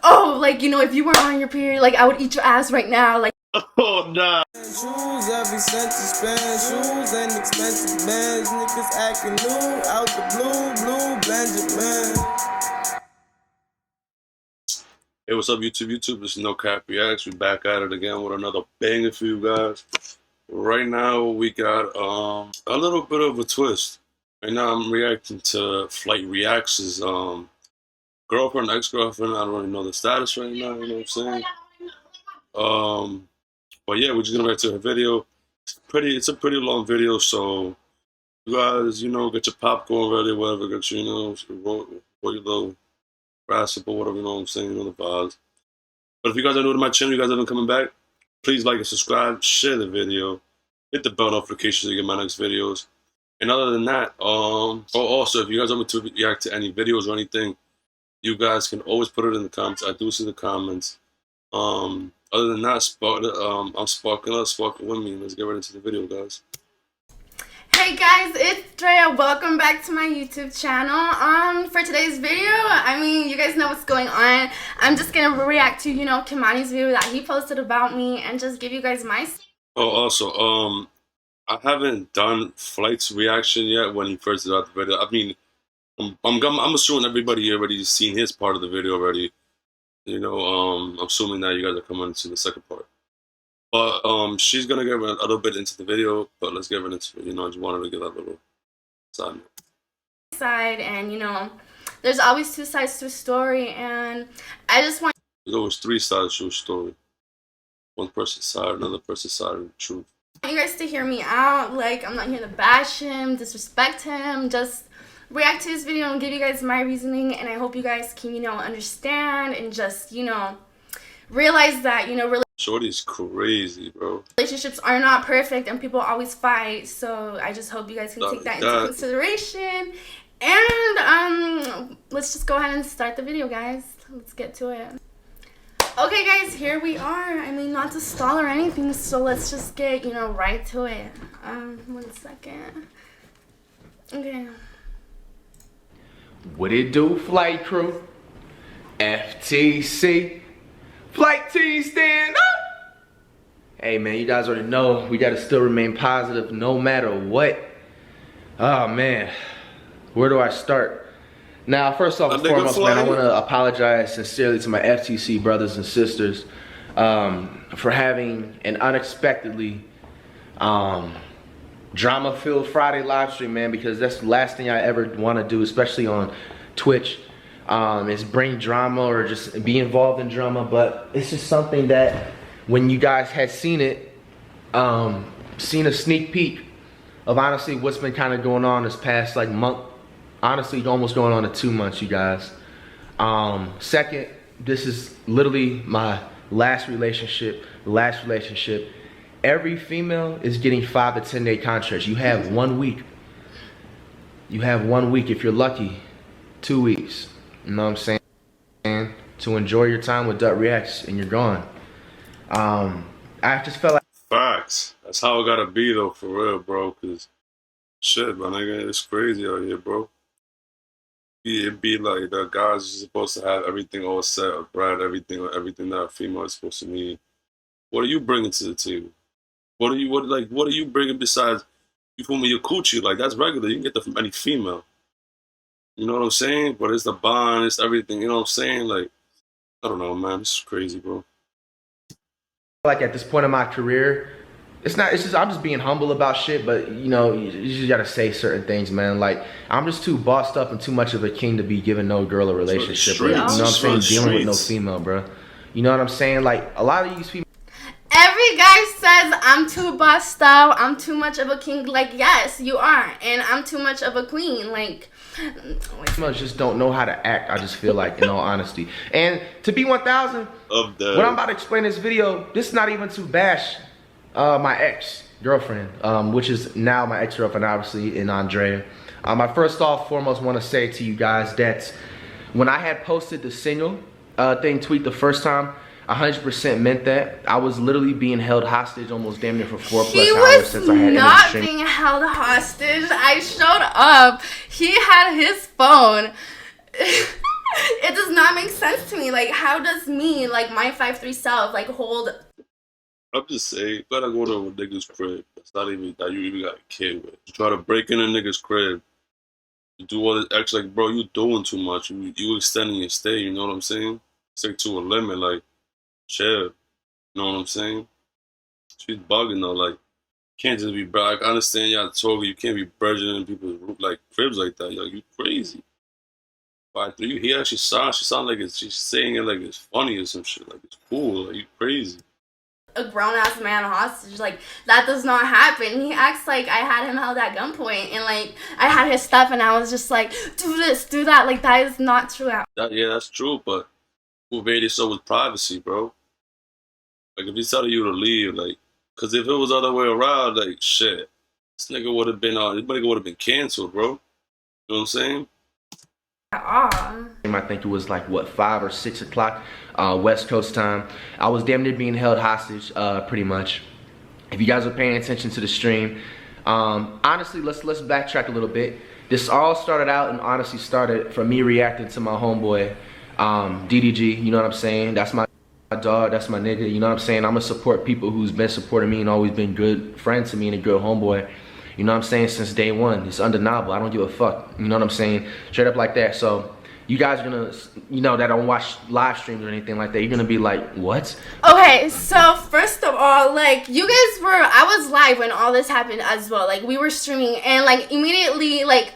oh, like, you know, if you weren't on your period, like, I would eat your ass right now, like. Oh, nah. Shoes, every cent to spend. Shoes and expensive bands. Niggas acting new, out the blue Benjamin. Hey, what's up, YouTube? This is No Cap Reacts. We back at it again with another banger for you guys. Right now, we got a little bit of a twist. Right now, I'm reacting to Flight Reacts' girlfriend, ex-girlfriend. I don't really know the status right now, you know what I'm saying? But yeah, we're just gonna react to her video. It's a pretty long video, so you guys, you know, get your popcorn ready, whatever, get your, you know, roll your little rasp or whatever, you know what I'm saying, you know the vibes. But if you guys are new to my channel, you guys haven't coming back, please like and subscribe, share the video, hit the bell notifications to get my next videos. And other than that, also if you guys want me to react to any videos or anything, you guys can always put it in the comments. I do see the comments. Other than that, I'm sparking with me. Let's get right into the video, guys. Hey guys, it's Drea. Welcome back to my YouTube channel. For today's video, I mean, you guys know what's going on. I'm just gonna react to, you know, Kimani's video that he posted about me and just give you guys my. Oh, also, I haven't done Flight's reaction yet when he first did out the video. I mean, I'm assuming everybody already seen his part of the video already. You know, I'm assuming that you guys are coming to the second part. But she's gonna get a little bit into the video, but let's get right into it. You know, I just wanted to give that little side, and you know, there's always two sides to a story, and I just want. There's always three sides to a story. One person's side, another person's side of the truth. I want you guys to hear me out. Like, I'm not here to bash him, disrespect him, just react to his video and give you guys my reasoning, and I hope you guys can, you know, understand and just, you know, realize that, you know, Shorty's crazy, bro. relationships are not perfect and people always fight, so I just hope you guys can take that into consideration. And let's just go ahead and start the video, guys. Let's get to it. Okay guys, here we are. I mean, not to stall or anything, so let's just get, you know, right to it. 1 second. Okay. What it do, flight crew? FTC. Flight team stand up! Hey man, you guys already know we gotta still remain positive no matter what. Oh man, where do I start? Now, first off and foremost, man, I wanna apologize sincerely to my FTC brothers and sisters for having an unexpectedly drama-filled Friday live stream, man, because that's the last thing I ever want to do, especially on Twitch, is bring drama or just be involved in drama. But it's just something that when you guys had seen it, seen a sneak peek of honestly what's been kind of going on this past like month, honestly almost going on to 2 months, you guys. Second, this is literally my last relationship. Every female is getting 5 to 10 day contracts. You have 1 week. You have 1 week, if you're lucky, 2 weeks. You know what I'm saying? To enjoy your time with Dut Reacts, and you're gone. I just felt like Facts. That's how it gotta be though, for real, bro. Cause shit, man, it's crazy out here, bro. It'd be like the guys are supposed to have everything all set up, right? Everything that a female is supposed to need. What are you bringing to the table? What are you bringing besides, you feel me, your coochie? Like, that's regular. You can get that from any female. You know what I'm saying? But it's the bond, it's everything. You know what I'm saying? Like, I don't know, man. This is crazy, bro. like at this point in my career, it's just I'm just being humble about shit, but you know, you just gotta say certain things, man. Like, I'm just too bossed up and too much of a king to be giving no girl a relationship, bro. You know what I'm saying? Dealing with no female, bro. You know what I'm saying? Like, a lot of these females. Every guy says I'm too bossed out, I'm too much of a king. Like, yes, you are, and I'm too much of a queen. Like, females just don't know how to act, I just feel like, in all honesty. And to be 1000, what I'm about to explain in this video, this is not even to bash my ex-girlfriend, which is now my ex-girlfriend, obviously, and Andrea. I first off foremost want to say to you guys that when I had posted the single tweet the first time, 100% meant that. I was literally being held hostage almost damn near for 4+ hours since I had He was not being held hostage. I showed up. He had his phone. It does not make sense to me. Like, how does me, like, my 5'3" self, like, hold... I'm just saying, you gotta go to a nigga's crib. That's not even that you even got a kid with. You try to break in a nigga's crib. You do all this X, like, bro, you doing too much. You extending your stay, you know what I'm saying? Stick to a limit, like, chill. You know what I'm saying? She's bugging though, like, can't just be, bro. I understand y'all talking, you can't be bridging in people's, like, cribs like that. Like, you crazy. But you hear she sound like she's saying it like it's funny or some shit. Like, it's cool. Like, you crazy. A grown-ass man hostage, like, that does not happen. He acts like I had him held at gunpoint and, like, I had his stuff and I was just like, do this, do that. Like, that is not true. Yeah, that's true, but who invaded so with privacy, bro? Like, if he's telling you to leave, like, because if it was the other way around, like, shit, this nigga would have been, this nigga would have been canceled, bro. You know what I'm saying? I think it was like, what, 5 or 6 o'clock West Coast time. I was damn near being held hostage, pretty much. If you guys are paying attention to the stream, honestly, let's backtrack a little bit. This all started out and honestly started from me reacting to my homeboy, DDG. You know what I'm saying? That's my dog, that's my nigga. You know what I'm saying? I'm gonna support people who's been supporting me and always been good friends to me and a good homeboy. You know what I'm saying? Since day one. It's undeniable. I don't give a fuck. You know what I'm saying? Straight up like that. So you guys are gonna, you know, that don't watch live streams or anything like that, you're gonna be like, what? Okay, so first of all, like, you guys were, I was live when all this happened as well. Like, we were streaming and, like, immediately, like,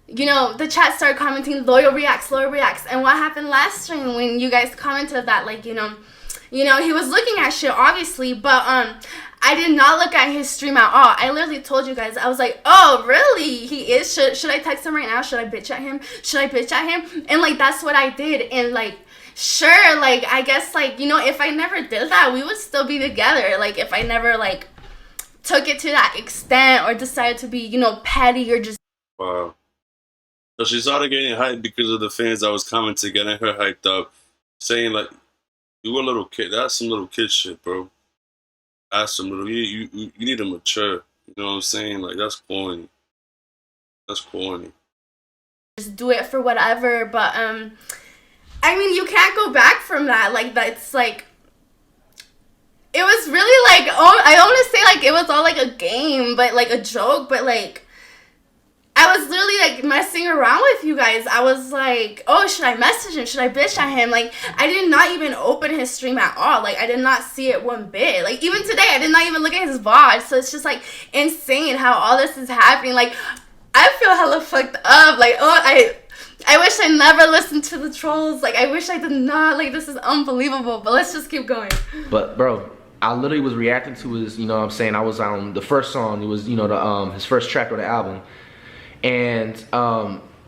you know, the chat started commenting, loyal reacts. And what happened last stream when you guys commented that, like, you know, he was looking at shit, obviously, but, I did not look at his stream at all. I literally told you guys, I was like, oh, really? He is? Should I text him right now? Should I bitch at him? And, like, that's what I did. And, like, sure, like, I guess, like, you know, if I never did that, we would still be together. Like, if I never, like, took it to that extent or decided to be, you know, petty or just... Wow. So she started getting hyped because of the fans that was commenting, getting her hyped up, saying, like, you a little kid. That's some little kid shit, bro. That's some little, you need to mature. You know what I'm saying? Like, that's corny. That's corny. Just do it for whatever, but, I mean, you can't go back from that. Like, that's, like, it was really, like, oh, I don't want to say, like, it was all, like, a game, but, like, a joke, but, like, I was literally, like, messing around with you guys. I was like, oh, should I message him? Should I bitch at him? Like, I did not even open his stream at all. Like, I did not see it one bit. Like, even today, I did not even look at his VOD. So it's just, like, insane how all this is happening. Like, I feel hella fucked up. Like, oh, I wish I never listened to the trolls. Like, I wish I did not. Like, this is unbelievable. But let's just keep going. But, bro, I literally was reacting to his, you know what I'm saying? I was on the first song. It was, you know, the his first track of the album. And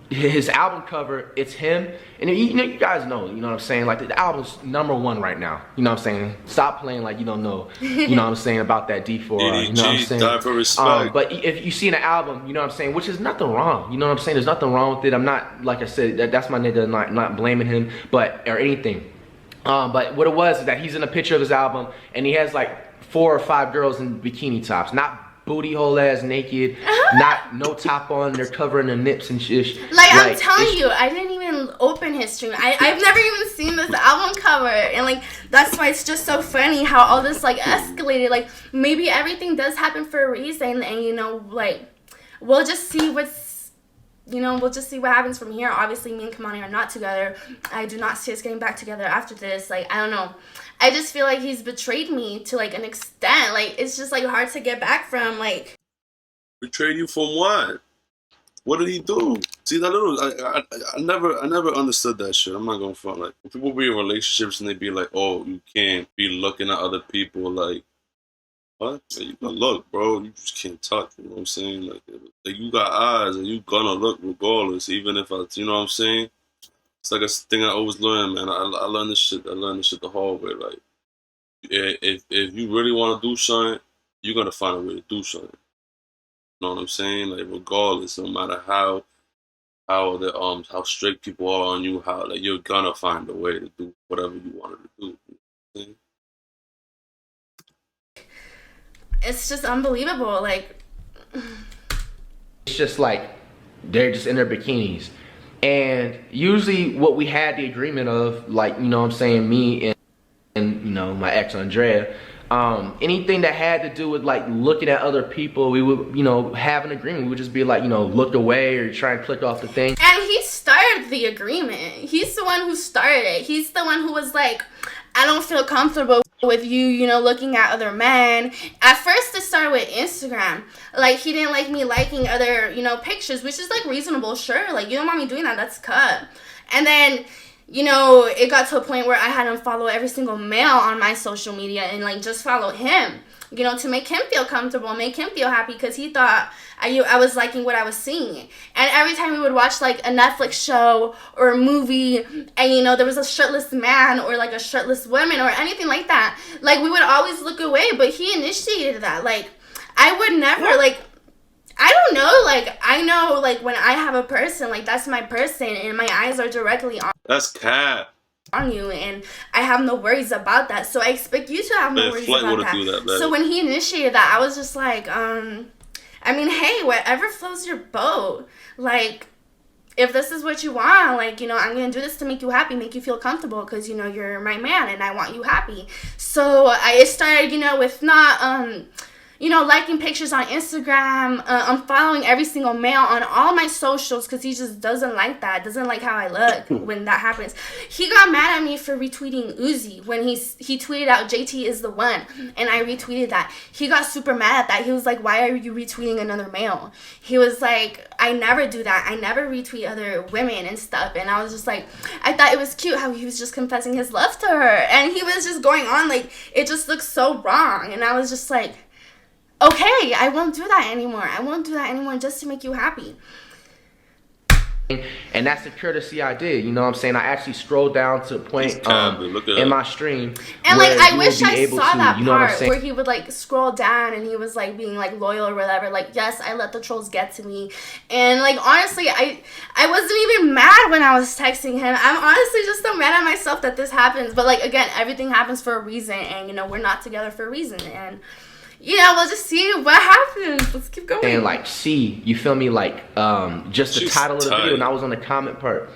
his album cover, it's him. And you know, you guys know, you know what I'm saying? Like, the album's #1 right now. You know what I'm saying? Stop playing like you don't know, you know what I'm saying, about that D4. You know what I'm saying? Die for respect. But if you see an album, you know what I'm saying, which is nothing wrong. You know what I'm saying? There's nothing wrong with it. I'm not, like I said, that's my nigga, not blaming him, but, or anything. But what it was is that he's in a picture of his album, and he has like 4 or 5 girls in bikini tops. Not booty hole ass naked, not no top on, they're covering their nips and shit. Like, I'm telling you, I didn't even open his stream. I've never even seen this album cover, and like, that's why it's just so funny how all this like escalated. Like, maybe everything does happen for a reason, and you know, like, we'll just see what's, you know, we'll just see what happens from here. Obviously, me and Kamani are not together. I do not see us getting back together after this. Like, I don't know. I just feel like he's betrayed me to like an extent. Like, it's just like hard to get back from. Like, betrayed you from what? What did he do? See, that little, I never understood that shit. I'm not gonna front. Like, when people be in relationships and they be like, oh, you can't be looking at other people. Like, what? Like, you can look, bro. You just can't touch. You know what I'm saying? Like you got eyes and you gonna look regardless, even if you know what I'm saying? It's like a thing I always learn, man. I learned this shit. I learned this shit the hard way. Like, if you really want to do something, you're gonna find a way to do something. You know what I'm saying? Like, regardless, no matter how strict people are on you, how, like, you're gonna find a way to do whatever you wanted to do. You know, it's just unbelievable. Like, it's just like they're just in their bikinis. And usually what we had the agreement of, like, you know what I'm saying, me and you know, my ex Andrea, anything that had to do with like looking at other people, we would, you know, have an agreement. We would just be like, you know, look away or try and click off the thing. And he started the agreement. He's the one who started it. He's the one who was like, I don't feel comfortable with you, you know, looking at other men. At first it started with Instagram. Like, he didn't like me liking other, you know, pictures, which is like reasonable. Sure, like, you don't want me doing that, that's cut. And then, you know, it got to a point where I had him follow every single male on my social media and like just follow him, you know, to make him feel comfortable, make him feel happy, because he thought I was liking what I was seeing. And every time we would watch like a Netflix show or a movie and, you know, there was a shirtless man or like a shirtless woman or anything like that, like, we would always look away. But he initiated that. Like, I would never, like, I don't know, like, I know, like, when I have a person, like, that's my person and my eyes are directly on. That's cat. On you, and I have no worries about that, so I expect you to have no worries about that. So when he initiated that, I was just like, I mean, hey, whatever floats your boat. Like, if this is what you want, like, you know, I'm gonna do this to make you happy, make you feel comfortable, because, you know, you're my man and I want you happy. So I started, you know, with not you know, liking pictures on Instagram. I'm following every single male on all my socials because he just doesn't like that. Doesn't like how I look when that happens. He got mad at me for retweeting Uzi when he tweeted out JT is the one, and I retweeted that. He got super mad at that. He was like, why are you retweeting another male? He was like, I never do that. I never retweet other women and stuff. And I was just like, I thought it was cute how he was just confessing his love to her. And he was just going on like, it just looks so wrong. And I was just like, okay, I won't do that anymore. I won't do that anymore just to make you happy. And that's the courtesy I did, you know what I'm saying? I actually scrolled down to a point in my stream. And like, I wish I saw that part where he would like scroll down and he was like being like loyal or whatever. Like, yes, I let the trolls get to me. And like, honestly, I wasn't even mad when I was texting him. I'm honestly just so mad at myself that this happens. But like, again, everything happens for a reason, and, you know, we're not together for a reason. And, you know, we'll just see what happens. Let's keep going. And like, see, you feel me? Like, just the title of the video, and I was on the comment part.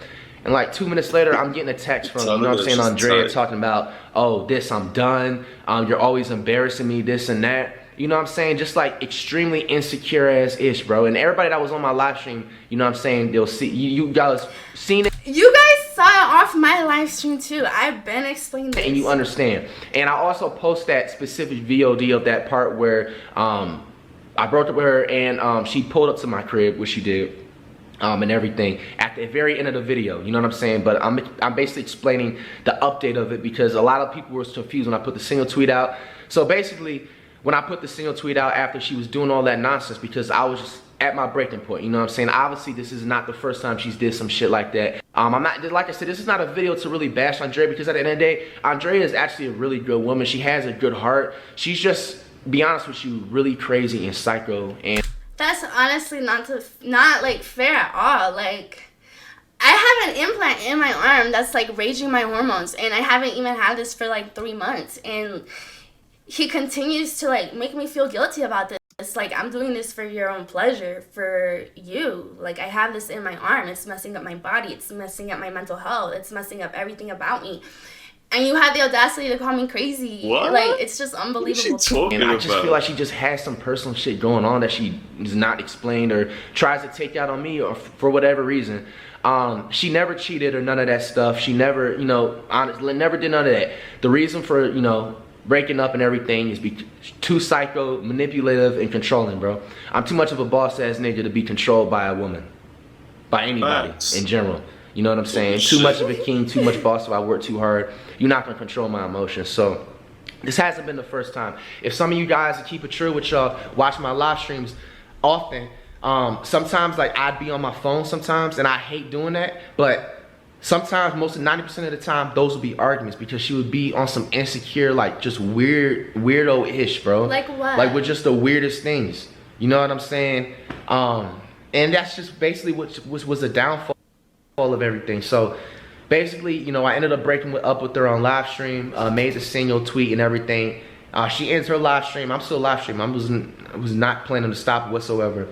And like 2 minutes later, I'm getting a text from, you know what I'm saying, Andrea, talking about, oh, this, I'm done. You're always embarrassing me, this and that. You know what I'm saying? Just like extremely insecure as ish, bro. And everybody that was on my live stream, you know what I'm saying, they'll see, you guys seen it. You guys saw it off my live stream too. I've been explaining this. And you understand. And I also post that specific VOD of that part where I broke up with her and she pulled up to my crib, which she did. And everything at the very end of the video, you know what I'm saying? But I'm basically explaining the update of it because a lot of people were confused when I put the single tweet out. So basically, when I put the single tweet out after she was doing all that nonsense, because I was just at my breaking point, you know what I'm saying? Obviously, this is not the first time she's did some shit like that. I'm not, like I said, this is not a video to really bash Andrea, because at the end of the day, Andrea is actually a really good woman. She has a good heart. She's just, be honest with you, really crazy and psycho. And that's honestly not like fair at all. Like, I have an implant in my arm that's like raging my hormones, and I haven't even had this for like 3 months, and he continues to like make me feel guilty about this. It's like, I'm doing this for your own pleasure, for you. Like, I have this in my arm. It's messing up my body. It's messing up my mental health. It's messing up everything about me. And you had the audacity to call me crazy. What? Like, it's just unbelievable. And I just feel like she just has some personal shit going on that she is not explained or tries to take out on me or for whatever reason. She never cheated or none of that stuff. She never, you know, honestly, never did none of that. The reason for, you know, breaking up and everything is too psycho, manipulative, and controlling, bro. I'm too much of a boss-ass nigga to be controlled by a woman. By anybody in general. You know what I'm saying? Too much of a king, too much boss, so I work too hard. You're not gonna control my emotions. So this hasn't been the first time. If some of you guys, to keep it true with y'all, watch my live streams often, sometimes like I'd be on my phone sometimes, and I hate doing that, but sometimes, most of 90% of the time, those would be arguments because she would be on some insecure, like just weirdo-ish, bro. Like what? Like with just the weirdest things. You know what I'm saying? And that's just basically what was the downfall of everything. So basically, you know, I ended up breaking up with her on live stream, made the single tweet and everything. She ends her live stream. I'm still live streaming. I was not planning to stop whatsoever.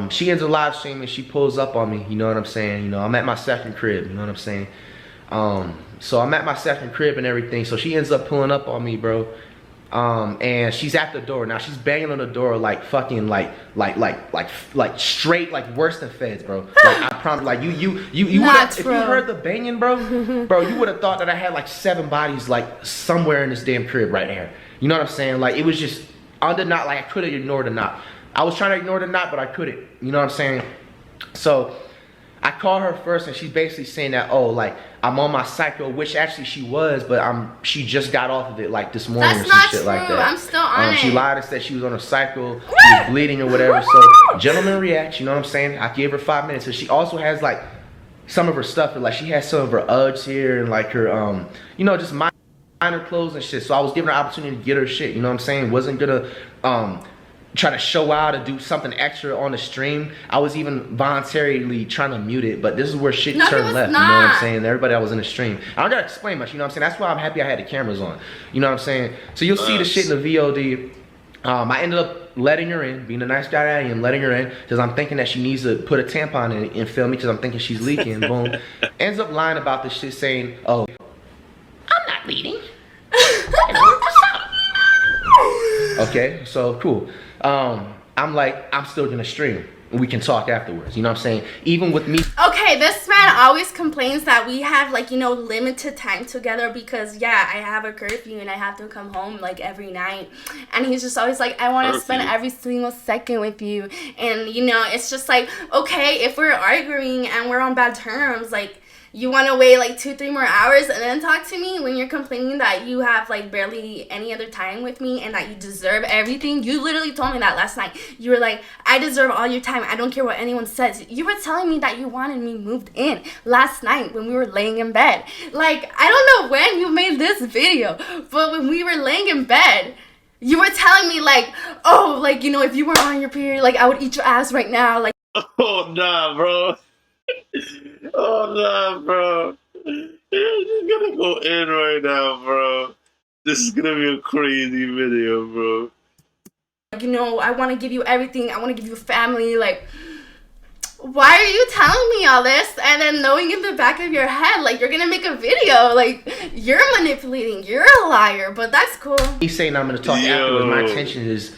She ends up live streaming. She pulls up on me. You know what I'm saying? You know, I'm at my second crib. You know what I'm saying? So I'm at my second crib and everything. So she ends up pulling up on me, bro. And she's at the door. Now she's banging on the door like fucking like straight like worse than feds, bro. Like I promise, like you would if you heard the banging, bro, you would have thought that I had like 7 bodies like somewhere in this damn crib right here. You know what I'm saying? Like it was just under not like I could have ignored the knock. I was trying to ignore the knock, but I couldn't. You know what I'm saying? So I call her first, and she's basically saying that, oh, like I'm on my cycle, which actually she was, but she just got off of it like this morning or some shit like that. I'm still on it. She lied and said she was on a cycle, she was bleeding or whatever. So gentlemen react, you know what I'm saying? I gave her 5 minutes. So she also has like some of her stuff, like she has some of her Uggs here and like her you know, just minor clothes and shit. So I was giving her an opportunity to get her shit, you know what I'm saying? Wasn't gonna try to show out or do something extra on the stream. I was even voluntarily trying to mute it, but this is where shit turned left, you know what I'm saying? Everybody that was in the stream. I don't gotta explain much, you know what I'm saying? That's why I'm happy I had the cameras on, you know what I'm saying? So you'll see the shit in the VOD. I ended up letting her in, being a nice guy that I am, letting her in, because I'm thinking that she needs to put a tampon in and film me, because I'm thinking she's leaking, boom. Ends up lying about this shit, saying, oh, I'm not bleeding. Okay, so cool. I'm like, I'm still gonna stream. We can talk afterwards, you know what I'm saying? Even with me. Okay, this man always complains that we have like, you know, limited time together because yeah, I have a curfew and I have to come home like every night. And he's just always like, I want to spend every single second with you. And you know, it's just like, okay, if we're arguing and we're on bad terms, like, you want to wait like 2-3 more hours and then talk to me when you're complaining that you have like barely any other time with me and that you deserve everything. You literally told me that last night. You were like, I deserve all your time. I don't care what anyone says. You were telling me that you wanted me moved in last night when we were laying in bed. Like, I don't know when you made this video, but when we were laying in bed, you were telling me like, oh, like, you know, if you were on your period, like I would eat your ass right now. Like, oh, nah, bro. Oh no, bro. You're just gonna go in right now, bro. This is gonna be a crazy video, bro. You know, I want to give you everything. I want to give you a family. Like, why are you telling me all this? And then knowing in the back of your head, like, you're gonna make a video. Like, you're manipulating. You're a liar, but that's cool. He's saying I'm gonna talk afterwards. My intention is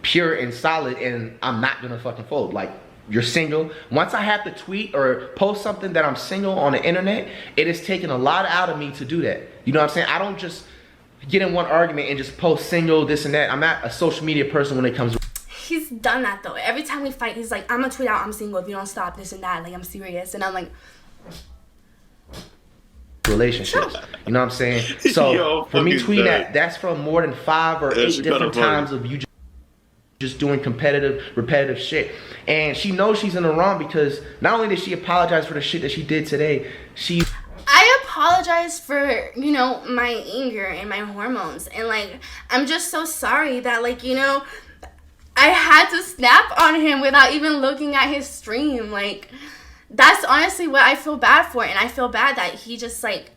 pure and solid, and I'm not gonna fucking fold. Like, you're single. Once I have to tweet or post something that I'm single on the internet, it has taken a lot out of me to do that. You know what I'm saying? I don't just get in one argument and just post single, this and that. I'm not a social media person when it comes to... He's done that though. Every time we fight, he's like, I'm gonna tweet out I'm single if you don't stop this and that. Like, I'm serious. And I'm like... relationships. You know what I'm saying? So, yo, for me tweeting that, that's from more than 5 or 8 different times of you just doing repetitive shit. And she knows she's in the wrong because not only did she apologize for the shit that she did today, I apologize for, you know, my anger and my hormones. And like, I'm just so sorry that, like, you know, I had to snap on him without even looking at his stream. Like, that's honestly what I feel bad for. And I feel bad that he just like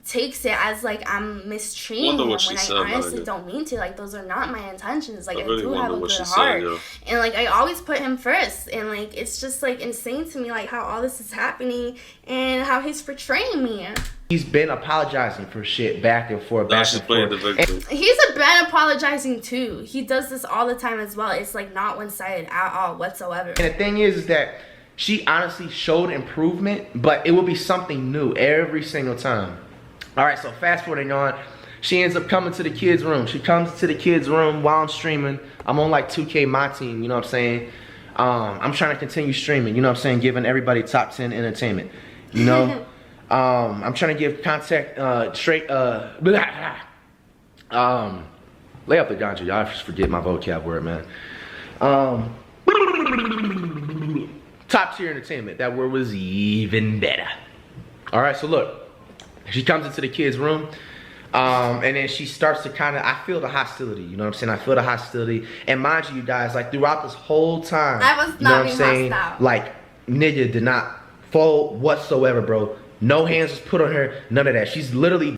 takes it as like I'm mistreating him when I honestly don't mean to. Like, those are not my intentions. Like, I do have a good heart, and like I always put him first. And like, it's just like insane to me, like how all this is happening and how he's portraying me. He's been apologizing for shit back and forth, back and forth. He's been apologizing too. He does this all the time as well. It's like not one-sided at all whatsoever. And the thing is that she honestly showed improvement, but it will be something new every single time. All right, so fast forwarding on, she ends up coming to the kids' room. She comes to the kids' room while I'm streaming. I'm on like 2K my team, you know what I'm saying? I'm trying to continue streaming, you know what I'm saying? Giving everybody top 10 entertainment, you know? I'm trying to give contact straight, lay up the ganja. Y'all just forget my vocab word, man. Top tier entertainment. That word was even better. All right, so look. She comes into the kids' room, and then she starts to kind of, I feel the hostility, you know what I'm saying? I feel the hostility. And mind you guys, like throughout this whole time, I was not being hostile. Like, nigga did not fold whatsoever, bro. No hands was put on her, none of that. She's literally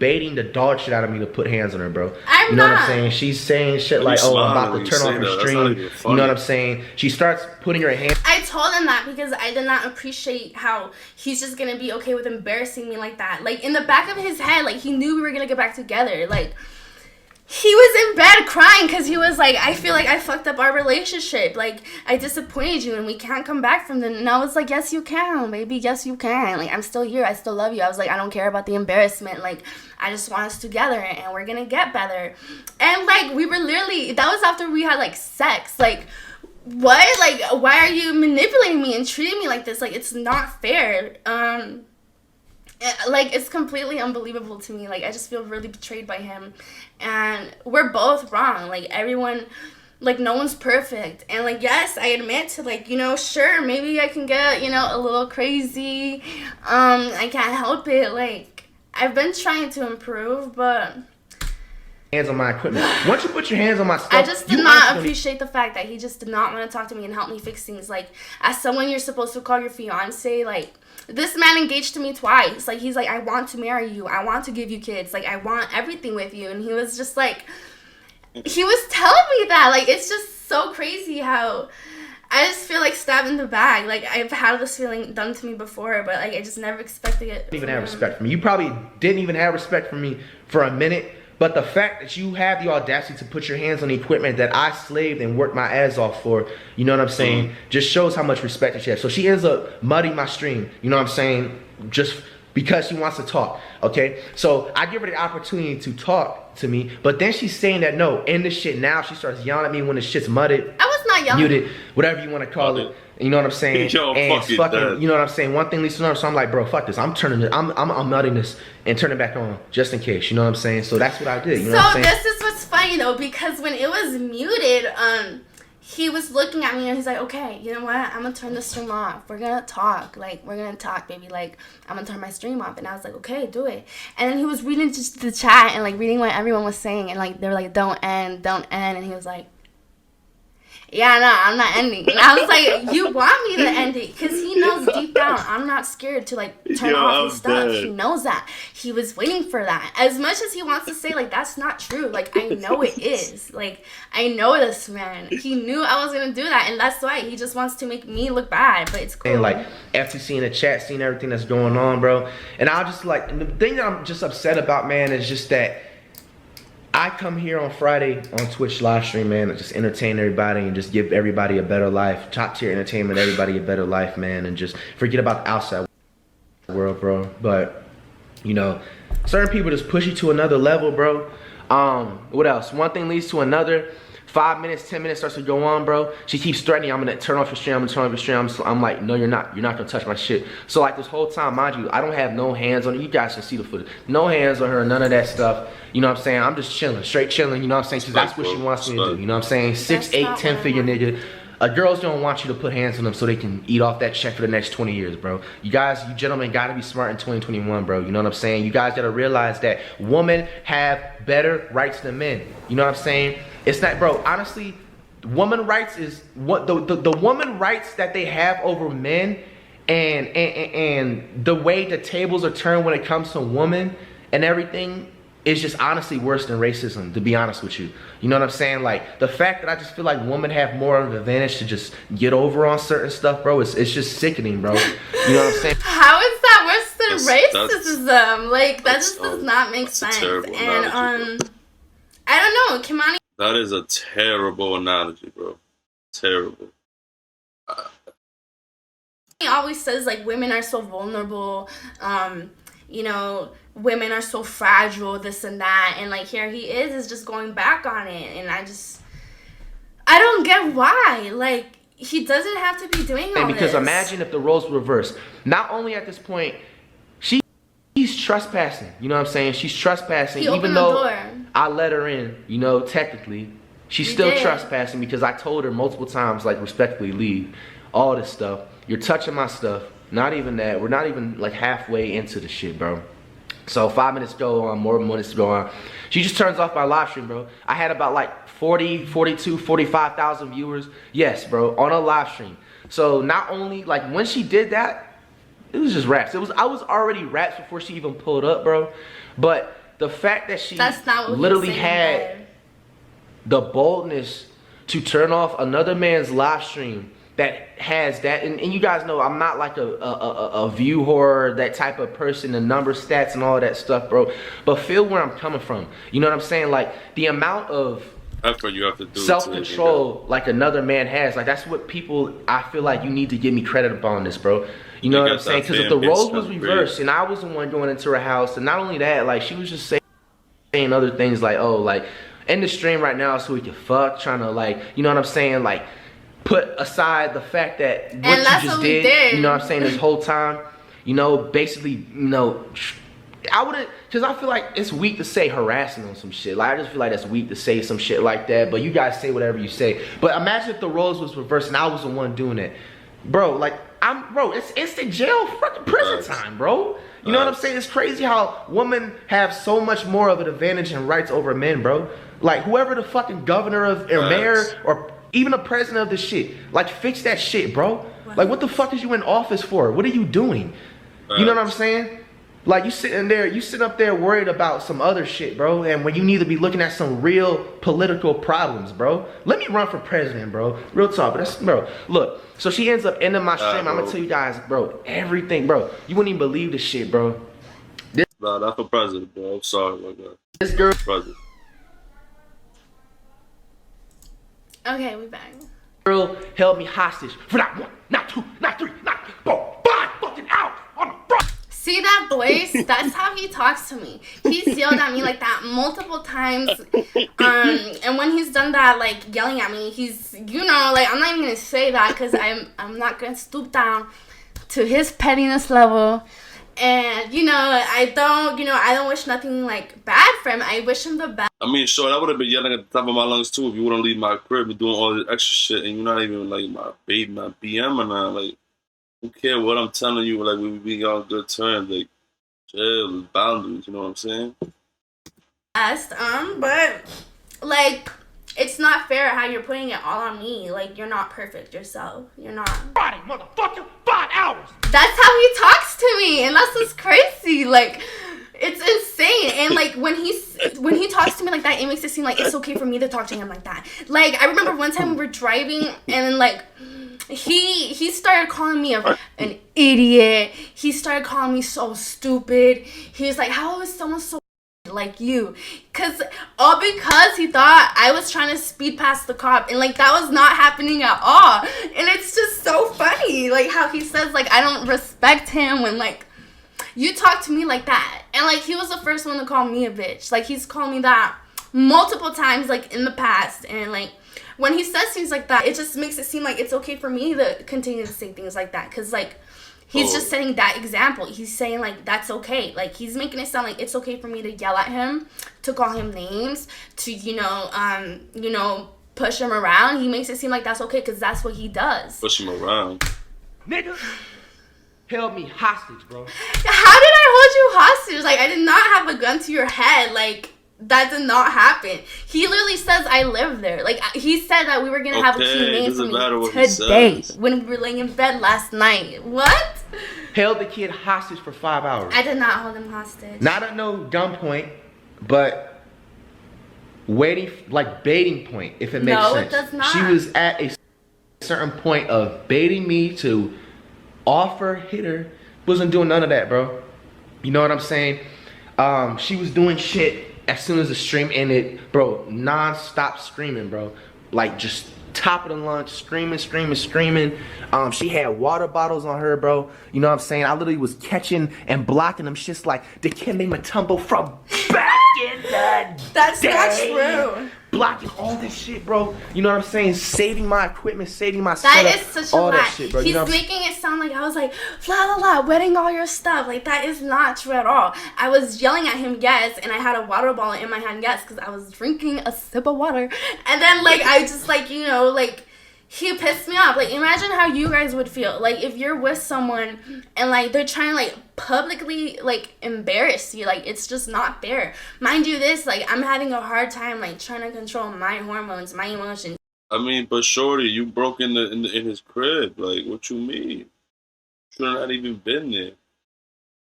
baiting the dog shit out of me to put hands on her, bro. I'm you know not. what I'm saying? She's saying shit like, oh, I'm about to turn off her stream. You know what I'm saying? She starts putting her hand. I told him that because I did not appreciate how he's just gonna be okay with embarrassing me like that. Like, in the back of his head, like, he knew we were gonna get back together. Like, he was in bed crying because he was like, I feel like I fucked up our relationship. Like, I disappointed you and we can't come back from them. And I was like, yes, you can, baby. Yes, you can. Like, I'm still here. I still love you. I was like, I don't care about the embarrassment. Like, I just want us together and we're going to get better. And, like, we were literally, that was after we had, like, sex. Like, what? Like, why are you manipulating me and treating me like this? Like, it's not fair. Like, it's completely unbelievable to me. Like, I just feel really betrayed by him. And we're both wrong. Like, everyone, like, no one's perfect. And, like, yes, I admit to, like, you know, sure, maybe I can get, you know, a little crazy. I can't help it. Like, I've been trying to improve, but... hands on my equipment. Once you put your hands on my stuff, I just did not appreciate the fact that he just did not want to talk to me and help me fix things. Like, as someone you're supposed to call your fiance, like, this man engaged to me twice. Like, he's like, I want to marry you. I want to give you kids. Like, I want everything with you. And he was just like, he was telling me that. Like, it's just so crazy how I just feel like stabbed in the back. Like, I've had this feeling done to me before, but, like, I just never expected it. Didn't even have respect for me. You probably didn't even have respect for me for a minute. But the fact that you have the audacity to put your hands on the equipment that I slaved and worked my ass off for, you know what I'm saying, just shows how much respect that she has. So she ends up mudding my stream, you know what I'm saying, just because she wants to talk, okay? So I give her the opportunity to talk to me, but then she's saying that, no, end this shit now. She starts yelling at me when the shit's mudded. I was not yelling. Muted, whatever you want to call it. You know what I'm saying? Yo, and fucking, you know what I'm saying? One thing leads to another. So I'm like, bro, fuck this. I'm turning it. I'm mudding this and turning it back on just in case. You know what I'm saying? So that's what I did. You know what I'm saying? So this is what's funny though, because when it was muted, he was looking at me and he's like, okay, you know what? I'm gonna turn the stream off. We're gonna talk. Like, we're gonna talk, baby. Like, I'm gonna turn my stream off. And I was like, okay, do it. And then he was reading just the chat and like reading what everyone was saying. And like, they were like, don't end. And he was like, yeah, no, I'm not ending. And I was like, you want me to end it? Because he knows deep down I'm not scared to, like, turn off his stuff. Dead. He knows that. He was waiting for that. As much as he wants to say, like, that's not true. Like, I know it is. Like, I know this man. He knew I was going to do that. And that's why he just wants to make me look bad. But it's cool. And, like, after seeing the chat, seeing everything that's going on, bro. And I just, like, the thing that I'm just upset about, man, is just that I come here on Friday on Twitch live stream, man, and just entertain everybody and just give everybody a better life. Top tier entertainment, everybody a better life, man, and just forget about the outside world, bro. But, you know, certain people just push you to another level, bro. What else? One thing leads to another. 5 minutes, 10 minutes starts to go on, bro. She keeps threatening, I'm gonna turn off your stream, I'm gonna turn off your stream. I'm like, no, you're not gonna touch my shit. So like this whole time, mind you, I don't have no hands on her. You guys can see the footage. No hands on her, none of that stuff. You know what I'm saying? I'm just chilling, straight chilling, you know what I'm saying? Because that's what she wants me to do, you know what I'm saying? 6, 8, 10 figure nigga. Girls don't want you to put hands on them so they can eat off that check for the next 20 years, bro. You guys, you gentlemen gotta be smart in 2021, bro. You know what I'm saying? You guys gotta realize that women have better rights than men. You know what I'm saying? It's not, bro, honestly, woman rights is what the woman rights that they have over men and the way the tables are turned when it comes to women and everything is just honestly worse than racism, to be honest with you. You know what I'm saying? Like, the fact that I just feel like women have more of an advantage to just get over on certain stuff, bro, it's just sickening, bro. You know what I'm saying? How is that worse than racism? Like, that just does not make sense. And, I don't know, Kimani. That is a terrible analogy, bro. Terrible. He always says, like, women are so vulnerable, you know, women are so fragile, this and that, and, like, here he is just going back on it, and I don't get why. Like, he doesn't have to be doing all this. Because imagine if the roles were reversed. Not only at this point, she's trespassing, you know what I'm saying? She's trespassing, even though I let her in, you know, technically. She's still trespassing because I told her multiple times, like, respectfully leave, all this stuff. You're touching my stuff. Not even that. We're not even, like, halfway into the shit, bro. So 5 minutes go on, more minutes go on. She just turns off my live stream, bro. I had about, like, 40, 42, 45,000 viewers. Yes, bro, on a live stream. So not only, like, when she did that, it was just raps. I was already raps before she even pulled up, bro. But the fact that she That's not what literally had the boldness to turn off another man's live stream that has that, and you guys know I'm not like a view whore, that type of person, the number stats and all that stuff, bro. But feel where I'm coming from. You know what I'm saying? Like the amount of effort you have to do, self-control like another man has, like that's what people, I feel like you need to give me credit upon this, bro. You know what I'm saying? Because if the roles was reversed and I was the one going into her house, and not only that, like she was just saying other things like, oh, like in the stream right now so we can fuck, trying to like, you know what I'm saying, like put aside the fact that what you just did, you know what I'm saying, this whole time, you know, basically, you know, I wouldn't, because I feel like it's weak to say harassing on some shit. Like I just feel like that's weak to say some shit like that, but you guys say whatever you say. But imagine if the roles was reversed and I was the one doing it. Bro, like, bro, it's instant jail, fucking prison time, bro. You know what I'm saying? It's crazy how women have so much more of an advantage and rights over men, bro. Like, whoever the fucking governor of, or mayor, or even the president of this shit, like, fix that shit, bro. Like, what the fuck is you in office for? What are you doing? You know what I'm saying? Like, you sit up there worried about some other shit, bro, and when you need to be looking at some real political problems, bro. Let me run for president, bro. Real talk, but that's, bro. Look, so she ends up ending my stream. I'm gonna tell you guys, bro, everything, bro. You wouldn't even believe this shit, bro. Nah, not for president, bro. I'm sorry about that. This girl, president. Okay, we back. Girl held me hostage for not 1, not 2, not 3, not 4, 5 fucking hours on the front. See that voice? That's how he talks to me. He's yelled at me like that multiple times. And when he's done that, like yelling at me, he's, you know, like I'm not even gonna say that because I'm not gonna stoop down to his pettiness level. And you know, I don't wish nothing like bad for him. I wish him the best. I mean, sure, I would have been yelling at the top of my lungs too if you wouldn't leave my crib and doing all this extra shit, and you're not even like my baby, my BM or not. Like, who care what I'm telling you? Like, we be on good terms. Like, chill, boundaries. You know what I'm saying? But like, it's not fair how you're putting it all on me. Like, you're not perfect yourself. You're not. Friday, motherfucker, 5 hours. That's how he talks to me, and that's just crazy. Like, it's insane. And like when he talks to me like that, it makes it seem like it's okay for me to talk to him like that. Like, I remember one time we were driving, and then like he started calling me an idiot. He started calling me so stupid. He was like, how is someone so like you? All because he thought I was trying to speed past the cop, and like that was not happening at all. And it's just so funny, like how he says like I don't respect him when like you talk to me like that. And like he was the first one to call me a bitch. Like he's called me that multiple times like in the past, and like when he says things like that, it just makes it seem like it's okay for me to continue to say things like that, because like he's just setting that example. He's saying like that's okay. Like he's making it sound like it's okay for me to yell at him, to call him names, to push him around. He makes it seem like that's okay because that's what he does. Push him around. Nigga held me hostage, bro. How did I hold you hostage? Like I did not have a gun to your head. Like that did not happen. He literally says I live there. Like he said that we were gonna have a key name for me today when we were laying in bed last night. What? Held the kid hostage for 5 hours. I did not hold him hostage. Not at no gunpoint, but waiting, like baiting point, if it makes sense. No, it does not. She was at a certain point of baiting me to offer, hit her. Wasn't doing none of that, bro. You know what I'm saying? She was doing shit as soon as the stream ended, bro. Non-stop screaming, bro. Like just top of the lunch, screaming. She had water bottles on her, bro. You know what I'm saying? I literally was catching and blocking them shits like the Dikembe Mutombo from back in the That's day. not true. Blocking all this shit, bro. You know what I'm saying? Saving my equipment, saving my that setup, is such a all lie. that shit, bro. He's you know making it sound like I was like, blah, blah, blah, wetting all your stuff. Like, that is not true at all. I was yelling at him, yes, and I had a water bottle in my hand, yes, because I was drinking a sip of water. And then, like, I just, like, you know, like, he pissed me off. Like, imagine how you guys would feel. Like, if you're with someone and, like, they're trying to, like, publicly, like, embarrass you. Like, it's just not fair. Mind you this, like, I'm having a hard time, like, trying to control my hormones, my emotions. I mean, but shorty, you broke in his crib. Like, what you mean? Should have not even been there.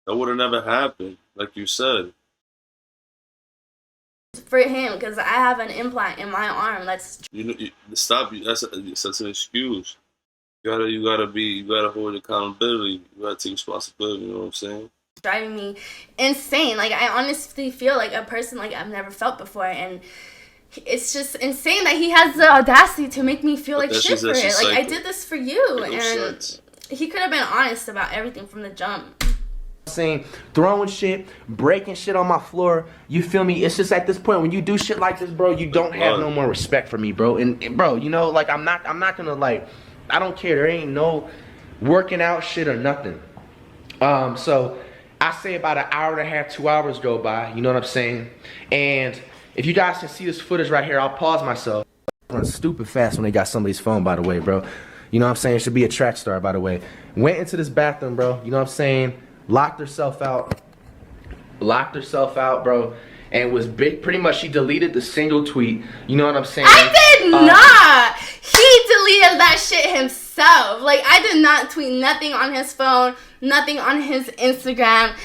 That would have never happened, like you said. for him because I have an implant in my arm. That's stop. That's an excuse. You gotta hold accountability. You gotta take responsibility. You know what I'm saying? Driving me insane. Like, I honestly feel like a person like I've never felt before, and it's just insane that he has the audacity to make me feel like shit for it. Like, I did this for you, and he could have been honest about everything from the jump. Saying, throwing shit, breaking shit on my floor. You feel me? It's just at this point when you do shit like this, bro, you don't have no more respect for me, bro. And bro, you know, like I'm not gonna like. I don't care. There ain't no working out shit or nothing. So I say about an hour and a half, 2 hours go by. You know what I'm saying? And if you guys can see this footage right here, I'll pause myself. Run stupid fast when they got somebody's phone, by the way, bro. You know what I'm saying? It should be a track star, by the way. Went into this bathroom, bro. You know what I'm saying? Locked herself out, bro, and was pretty much, she deleted the single tweet. You know what I'm saying? I did not. He deleted that shit himself. Like, I did not tweet nothing on his phone, nothing on his Instagram.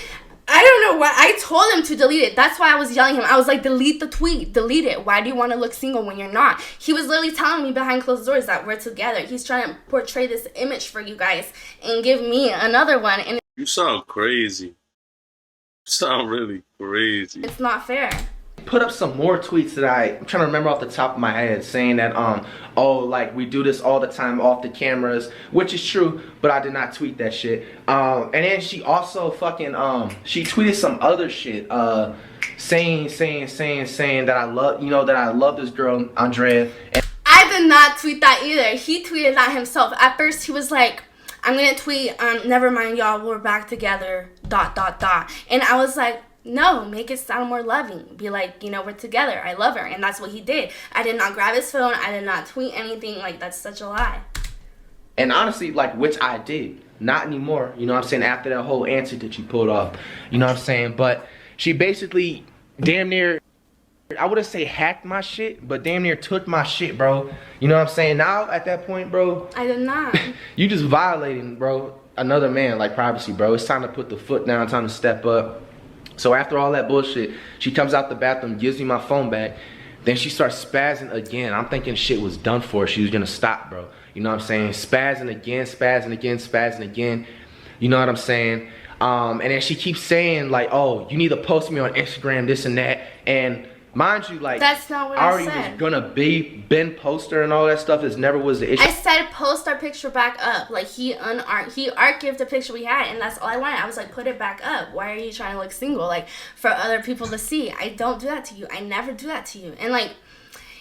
I don't know why. I told him to delete it. That's why I was yelling at him. I was like, delete the tweet. Delete it. Why do you want to look single when you're not? He was literally telling me behind closed doors that we're together. He's trying to portray this image for you guys and give me another one. And you sound crazy. You sound really crazy. It's not fair. Put up some more tweets that I'm trying to remember off the top of my head, saying that oh, like, we do this all the time off the cameras, which is true, but I did not tweet that shit. And then she also fucking she tweeted some other shit, saying that I love, you know, that I love this girl Andrea. And I did not tweet that either. He tweeted that himself. At first he was like, I'm gonna tweet, never mind y'all, we're back together, ... And I was like, no, make it sound more loving. Be like, you know, we're together, I love her. And that's what he did. I did not grab his phone, I did not tweet anything. Like, that's such a lie. And honestly, like, which I did. Not anymore, you know what I'm saying, after that whole answer that you pulled off. You know what I'm saying? But she basically damn near, I wouldn't say hacked my shit, but damn near took my shit, bro. You know what I'm saying? Now, at that point, bro, I did not. You just violating, bro, another man, like, privacy, bro. It's time to put the foot down, time to step up. So after all that bullshit, she comes out the bathroom, gives me my phone back. Then she starts spazzing again. I'm thinking shit was done for. She was gonna stop, bro. You know what I'm saying? Spazzing again. You know what I'm saying? And then she keeps saying, like, oh, you need to post me on Instagram, this and that. And mind you, like, that's not what I already said. was gonna Ben poster and all that stuff. It never was the issue. I said post our picture back up. Like, he archived the picture we had, and that's all I wanted. I was like, put it back up. Why are you trying to look single? Like, for other people to see. I don't do that to you. I never do that to you. And, like,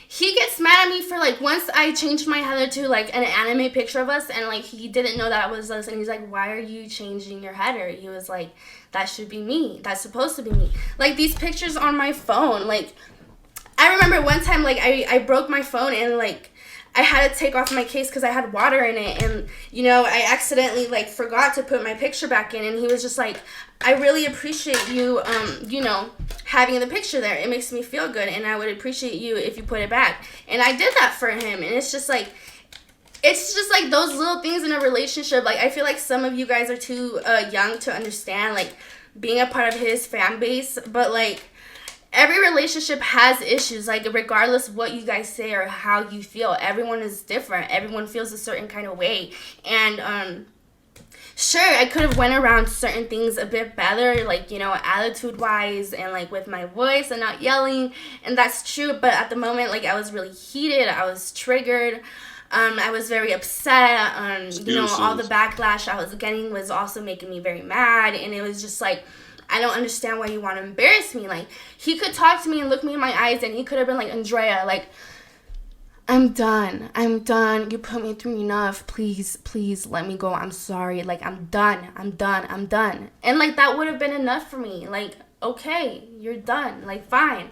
he gets mad at me for, like, once I changed my header to, like, an anime picture of us, and, like, he didn't know that it was us, and he's like, why are you changing your header? He was like, that should be me. That's supposed to be me. Like, these pictures on my phone, like, I remember one time, like, I broke my phone, and, like, I had to take off my case because I had water in it, and, you know, I accidentally, like, forgot to put my picture back in, and he was just like, I really appreciate you, you know, having the picture there. It makes me feel good, and I would appreciate you if you put it back. And I did that for him, and it's just like those little things in a relationship. Like, I feel like some of you guys are too young to understand, like, being a part of his fan base, but, like, every relationship has issues, like, regardless of what you guys say or how you feel. Everyone is different. Everyone feels a certain kind of way. And, sure, I could have went around certain things a bit better, like, you know, attitude-wise and, like, with my voice and not yelling. And that's true, but at the moment, like, I was really heated. I was triggered. I was very upset. You know, all the backlash I was getting was also making me very mad. And it was just like, I don't understand why you want to embarrass me. Like, he could talk to me and look me in my eyes, and he could have been like, Andrea, like, I'm done. You put me through enough. Please let me go. I'm sorry. Like, I'm done. And, like, that would have been enough for me. Like, okay, you're done. Like, fine.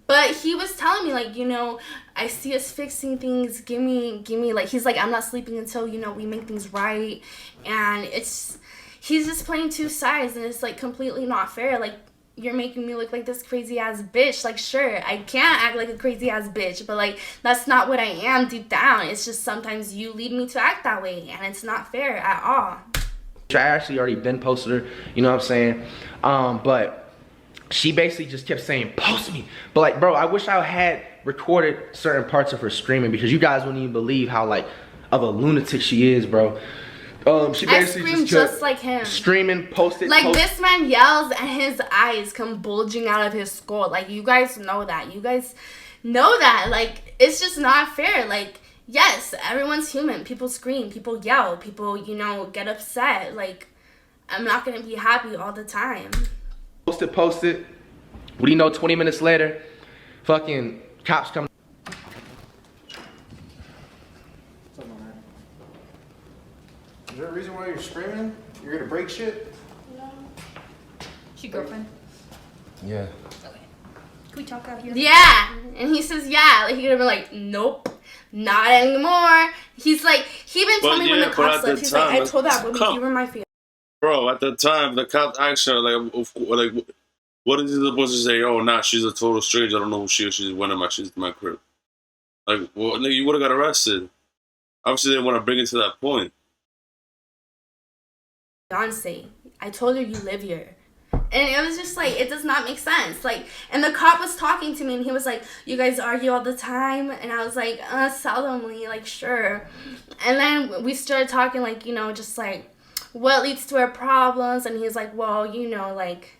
But he was telling me, like, you know, I see us fixing things. Give me, like, he's like, I'm not sleeping until, you know, we make things right. And he's just playing two sides, and it's, like, completely not fair. Like, you're making me look like this crazy ass bitch. Like, sure, I can't act like a crazy ass bitch, but, like, that's not what I am deep down. It's just sometimes you lead me to act that way, and it's not fair at all. I actually already been posted her, you know what I'm saying? But she basically just kept saying, post me. But like, bro, I wish I had recorded certain parts of her screaming, because you guys wouldn't even believe how like of a lunatic she is, bro. She basically just like him. Screaming, posted. Like this man yells and his eyes come bulging out of his skull. Like you guys know that. You guys know that. Like it's just not fair. Like yes, everyone's human. People scream, people yell, people, you know, get upset. Like I'm not gonna be happy all the time. Posted. What do you know, 20 minutes later, fucking cops come. Is there a reason why you're screaming? You're gonna break shit? No. She girlfriend? Yeah. Okay. Can we talk out here? Yeah. And he says yeah. Like he could have been like, nope, not anymore. He's like, he even told me when the cops left, he's like, I told that woman you were my fiance. Bro, at the time, the cops asked her, like, what is he supposed to say? Oh, nah, she's a total stranger. I don't know who she is. She's one of my, she's my crib. Like, well, nigga, you would have got arrested. Obviously, they didn't want to bring it to that point. Fiance, I told her you live here. And it was just like, it does not make sense. Like, and the cop was talking to me and he was like, you guys argue all the time? And I was like, seldomly, like, sure. And then we started talking, like, you know, just like, what leads to our problems? And he's like, well, you know, like,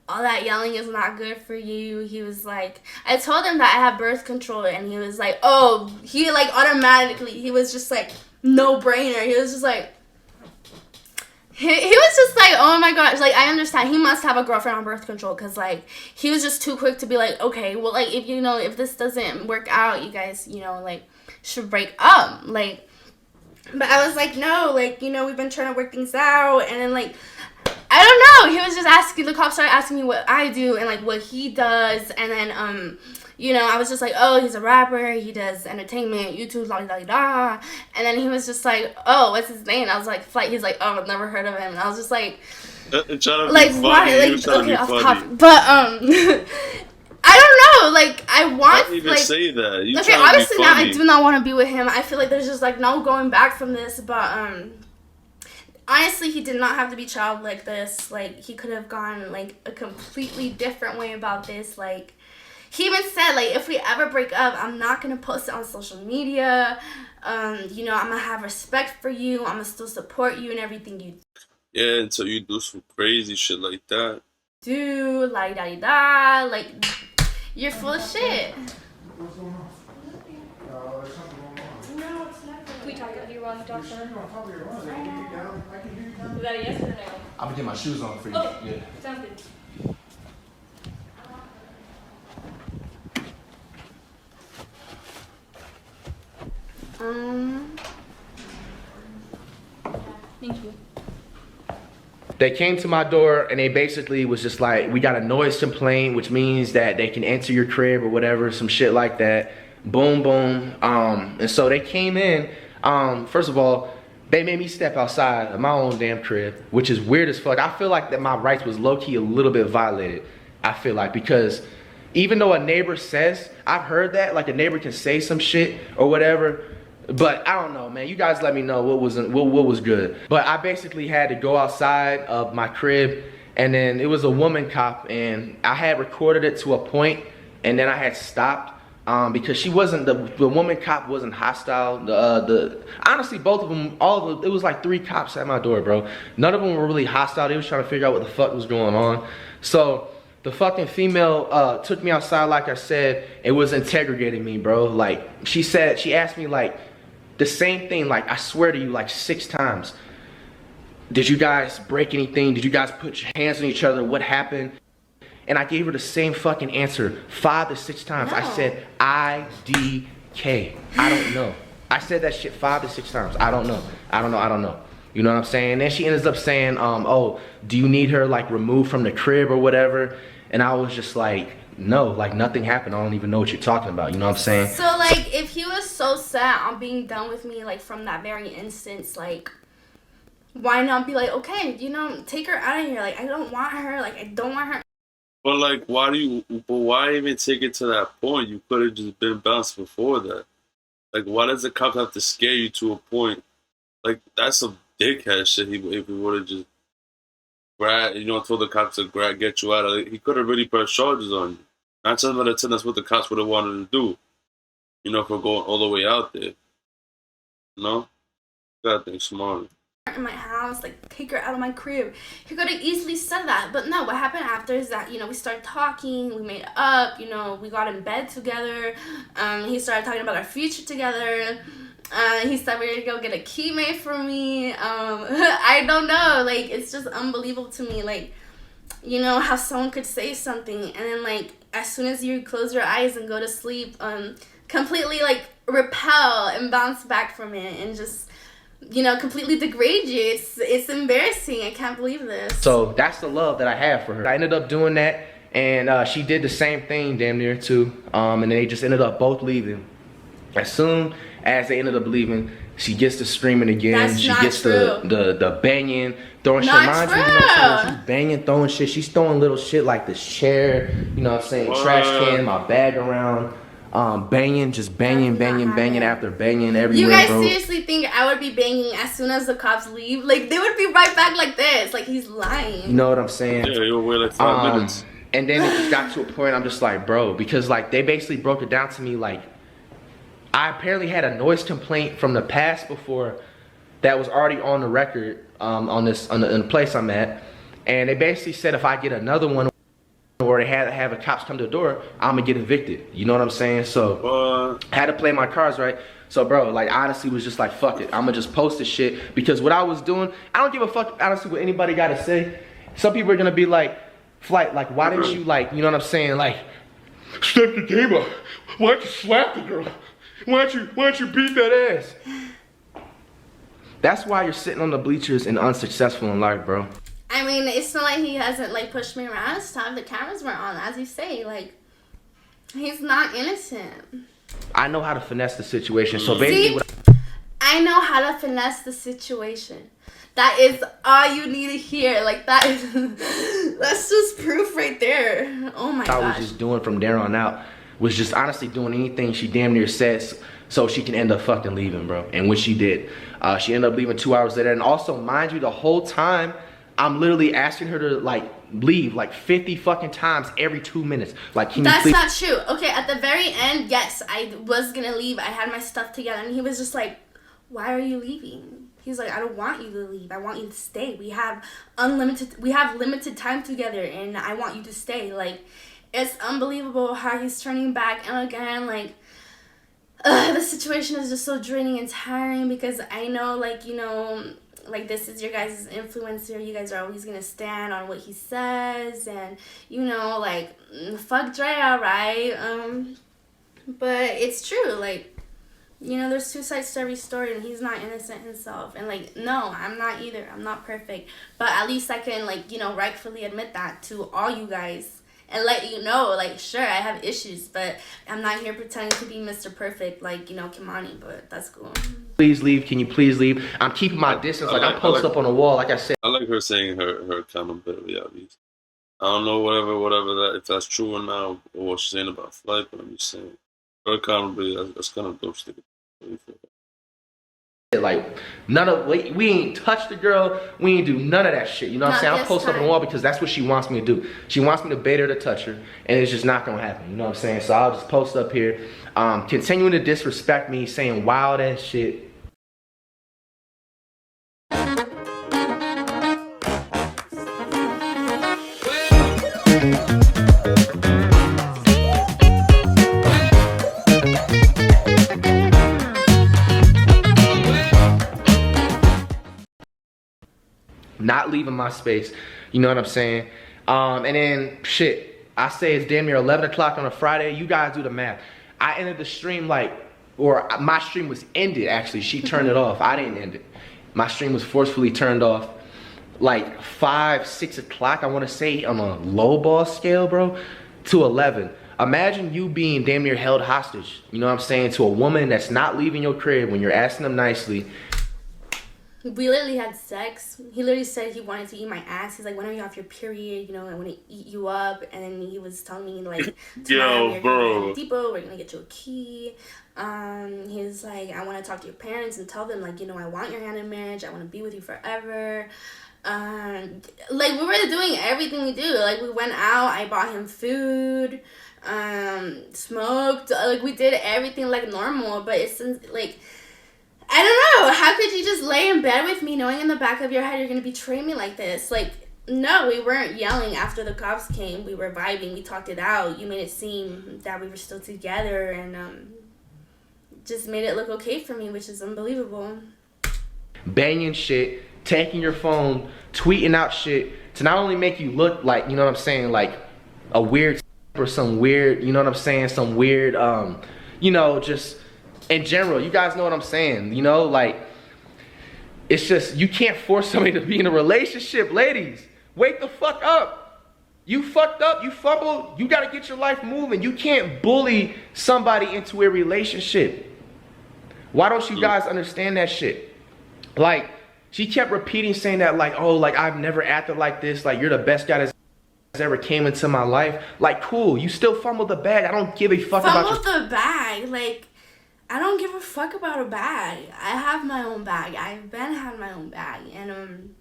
all that yelling is not good for you. He was like, I told him that I have birth control. And he was like, oh, he like automatically, he was just like, no brainer. He was just like, he was just like, oh my gosh, like, I understand. He must have a girlfriend on birth control, because, like, he was just too quick to be like, okay, well, like, if, you know, if this doesn't work out, you guys, you know, like, should break up. Like, but I was like, no, like, you know, we've been trying to work things out. And then, like, I don't know. He was just asking, the cops started asking me what I do and, like, what he does. And then, you know, I was just like, oh, he's a rapper, he does entertainment, YouTube, la-di-da-di-da. And then he was just like, oh, what's his name? I was like, Flight. He's like, oh, I've never heard of him. And I was just like, like, why? Like, okay, off topic. But, I don't know. Like, I want, don't even like, say that. You okay, obviously now I do not want to be with him. I feel like there's just, like, no going back from this. But, honestly, he did not have to be child like this. Like, he could have gone, like, a completely different way about this. Like, he even said, like, if we ever break up, I'm not going to post it on social media. You know, I'm going to have respect for you. I'm going to still support you and everything you do. Yeah, until you do some crazy shit like that. Do, la-di-da-di-da. Like, you're full of shit. What's going on? There's something going on. No, it's not. Can we talk out here while you talk to her? I can hear you down. Was that a yes or no? I'm gonna get my shoes on for you. Okay. Yeah. Sounds good. Thank you. They came to my door and they basically was just like, we got a noise complaint, which means that they can enter your crib or whatever, some shit like that. Boom, boom. And so they came in. First of all, they made me step outside of my own damn crib, which is weird as fuck. I feel like that my rights was low-key a little bit violated. I feel like, because even though a neighbor says, I've heard that, like a neighbor can say some shit or whatever, but I don't know, man. You guys let me know what was good. But I basically had to go outside of my crib, and then it was a woman cop, and I had recorded it to a point, and then I had stopped because she wasn't, the woman cop wasn't hostile. Honestly, both of them, it was like 3 cops at my door, bro. None of them were really hostile. They was trying to figure out what the fuck was going on. So the fucking female took me outside, like I said, and was interrogating me, bro. Like, she asked me, like, the same thing, like, I swear to you, like 6 times. Did you guys break anything? Did you guys put your hands on each other? What happened? And I gave her the same fucking answer 5 to 6 times. No. I said, IDK. I don't know. I said that shit 5 to 6 times. I don't know. I don't know. You know what I'm saying? And then she ends up saying, oh, do you need her, like, removed from the crib or whatever? And I was just like, no, like, nothing happened. I don't even know what you're talking about. You know what I'm saying? So, like, if he was so set on being done with me, like, from that very instance, like, why not be like, okay, you know, take her out of here. Like, I don't want her. Like, I don't want her. But, like, why even take it to that point? You could have just been bounced before that. Like, why does the cop have to scare you to a point? Like, that's some dickhead shit if he would have just told the cops to get you out of it. He could have really pressed charges on you. 9 times out of 10, that's what the cops would have wanted to do. For going all the way out there. Gotta think smart. In my house, like, take her out of my crib. He could have easily said that, but no. What happened after is that we started talking, we made up, we got in bed together. He started talking about our future together. He said we were gonna go get a key made for me. I don't know, like, it's just unbelievable to me, like, how someone could say something and then, like, as soon as you close your eyes and go to sleep, completely, like, repel and bounce back from it and just completely degrade you. It's embarrassing. I can't believe this. So that's the love that I have for her. I ended up doing that, and she did the same thing damn near too. And they just ended up both leaving. As soon as they ended up leaving, she gets to screaming again. That's she not gets true. the banging, throwing shit. Not true. She's banging, throwing shit. She's throwing little shit like this chair, trash can, my bag around. Banging, just banging after banging everywhere. You guys bro. seriously think I would be banging as soon as the cops leave? Like, they would be right back like this. Like, he's lying. You know what I'm saying? Yeah, you'll wait like 5 minutes. And then it just got to a point I'm just like, bro, because like they basically broke it down to me like I apparently had a noise complaint from the past before that was already on the record in the place I'm at, and they basically said if I get another one or they had to have the cops come to the door, I'm gonna get evicted. You know what I'm saying? So I had to play my cards right. So bro, like honestly was just like, fuck it. I'm gonna just post this shit because what I was doing, I don't give a fuck honestly what anybody gotta say. Some people are gonna be like, Flight, like why didn't you like, you know what I'm saying? Like, step the game up. Why don't you slap the girl? Why don't you beat that ass? That's why you're sitting on the bleachers and unsuccessful in life, bro. I mean, it's not like he hasn't, like, pushed me around this time. The cameras were on, as you say. Like, he's not innocent. I know how to finesse the situation. So basically, I know how to finesse the situation. That is all you need to hear. Like, that's just proof right there. Oh my gosh. I was just doing from there on out was just honestly doing anything she damn near says so she can end up fucking leaving, bro. And what she did, she ended up leaving 2 hours later. And also, mind you, the whole time, I'm literally asking her to like leave like 50 fucking times every 2 minutes. Like, can That's you please? not true. Okay, at the very end, yes, I was gonna leave. I had my stuff together, and he was just like, "Why are you leaving?" He's like, "I don't want you to leave. I want you to stay. We have limited time together, and I want you to stay." Like, it's unbelievable how he's turning back. And again, like, the situation is just so draining and tiring because I know, like, like, this is your guys' influencer. You guys are always going to stand on what he says. And, like, fuck Drea, right? But it's true. Like, there's two sides to every story. And he's not innocent himself. And, like, no, I'm not either. I'm not perfect. But at least I can, like, rightfully admit that to all you guys. And let you know, like, sure, I have issues, but I'm not here pretending to be Mr. Perfect, like, Kimani, but that's cool. Please leave. Can you please leave? I'm keeping my distance. Like, I'm posted up on the wall, like I said. I like her saying her accountability, at least. I don't know whatever that, if that's true or not, or what she's saying about Flight, but I'm just saying. Her accountability, that's kind of dope shit. Like, we ain't touch the girl, we ain't do none of that shit, you know what I'm saying? I'll post up on the wall because that's what she wants me to do. She wants me to bait her to touch her, and it's just not gonna happen, you know what I'm saying? So I'll just post up here, continuing to disrespect me, saying wild ass shit. Not leaving my space, you know what I'm saying? And then shit, I say it's damn near 11 o'clock on a Friday. You guys do the math. I ended the stream my stream was ended actually. She turned it off. I didn't end it. My stream was forcefully turned off like 5, 6 o'clock, I want to say, on a low ball scale, bro, to 11. Imagine you being damn near held hostage, you know what I'm saying, to a woman that's not leaving your crib when you're asking them nicely. We literally had sex. He literally said he wanted to eat my ass. He's like, when are you off your period? I want to eat you up. And then he was telling me, like, tomorrow we're going to Depot. We're going to get you a key. He was like, I want to talk to your parents and tell them, like, I want your hand in marriage. I want to be with you forever. Like, we were doing everything we do. Like, we went out, I bought him food, smoked, like, we did everything like normal. But it's like, I don't know, how could you just lay in bed with me knowing in the back of your head you're gonna betray me like this? Like, no, we weren't yelling after the cops came. We were vibing, we talked it out. You made it seem that we were still together, and just made it look okay for me, which is unbelievable. Banging shit, taking your phone, tweeting out shit to not only make you look like, you know what I'm saying, like a weird or some weird, you know what I'm saying, some weird, you know, just in general, you guys know what I'm saying, you know, like, it's just, you can't force somebody to be in a relationship. Ladies, wake the fuck up. You fucked up, you fumbled, you gotta get your life moving. You can't bully somebody into a relationship. Why don't you guys understand that shit? Like, she kept repeating saying that, like, oh, like, I've never acted like this, like, you're the best guy that's ever came into my life. Like, cool, you still fumbled the bag. I don't give a fuck about Fumbled the bag? Like, I don't give a fuck about a bag. I have my own bag. I've been had my own bag. And,